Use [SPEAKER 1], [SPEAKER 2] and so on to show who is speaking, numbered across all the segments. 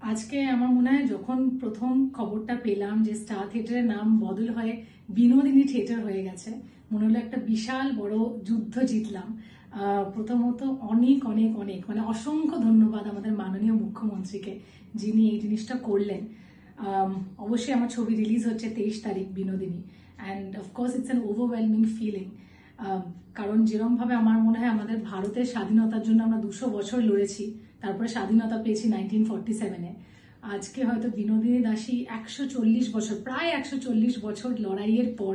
[SPEAKER 1] আজকে আমার মনে হয় যখন প্রথম খবরটা পেলাম যে স্টার থিয়েটারের নাম বদল হয়ে বিনোদিনী থিয়েটার হয়ে গেছে, মনে হলো একটা বিশাল বড় যুদ্ধ জিতলাম। প্রথমত অনেক অনেক অনেক মানে অসংখ্য ধন্যবাদ আমাদের মাননীয় মুখ্যমন্ত্রীকে, যিনি এই জিনিসটা করলেন। অবশ্যই আমার ছবি রিলিজ হচ্ছে 23 তারিখ, Binodini, and of course it's an overwhelming feeling. কারণ যেরকমভাবে আমার মনে হয় আমাদের ভারতের স্বাধীনতার জন্য আমরা 200 বছর লড়েছি, তারপরে স্বাধীনতা পেয়েছি 1947-এ। আজকে হয়তো বিনোদিনী দাসী 140 বছর, প্রায় 140 বছর লড়াইয়ের পর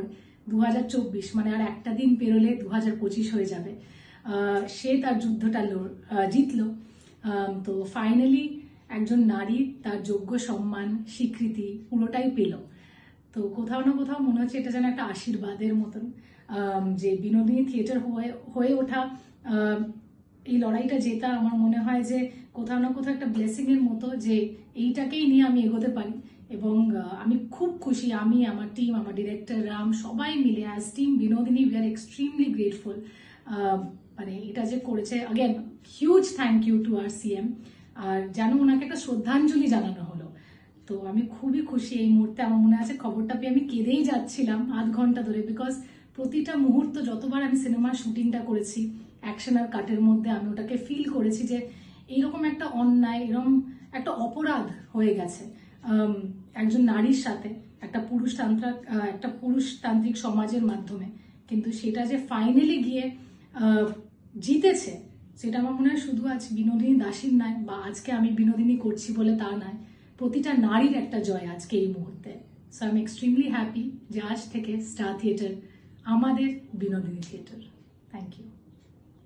[SPEAKER 1] 2024 মানে আর একটা দিন পেরোলে 2025 হয়ে যাবে, সে তার যুদ্ধটা জিতলো। তো ফাইনালি একজন নারী তার যোগ্য সম্মান, স্বীকৃতি পুরোটাই পেল। তো কোথাও না কোথাও মনে হচ্ছে এটা যেন একটা আশীর্বাদের মতন, যে বিনোদিনী থিয়েটার হয়ে ওঠা, এই লড়াইটা জেতা আমার মনে হয় যে কোথাও না কোথাও একটা ব্লেসিং এর মতো, যে এইটাকেই নিয়ে আমি এগোতে পারি। এবং আমি খুব খুশি, আমি, আমার টিম, আমার ডিরেক্টর রাম, সবাই মিলে as team Binodini we are extremely grateful. মানে এটা যে করেছে, again huge thank you to our CM. আর যেন ওনাকে একটা শ্রদ্ধাঞ্জলি জানানো হলো। তো আমি খুবই খুশি এই মুহূর্তে। আমার মনে আছে খবরটা পেয়ে আমি কেঁদেই যাচ্ছিলাম আধ ঘন্টা ধরে, বিকজ প্রতিটা মুহূর্ত যতবার আমি সিনেমার শুটিংটা করেছি অ্যাকশন আর কাটের মধ্যে, আমি ওটাকে ফিল করেছি যে এইরকম একটা অন্যায়, এরকম একটা অপরাধ হয়ে গেছে একজন নারীর সাথে একটা পুরুষতান্ত্রিক সমাজের মাধ্যমে, কিন্তু সেটা যে ফাইনালি গিয়ে জিতেছে, সেটা আমার মনে হয় শুধু আজ বিনোদিনী দাসীর নয়, বা আজকে আমি বিনোদিনী করছি বলে তা নয়, প্রতিটা নারীর একটা জয় আজকে এই মুহূর্তে। So I am extremely happy যে আজ থেকে স্টার থিয়েটার আমাদের বিনোদিনী থিয়েটার। Thank you.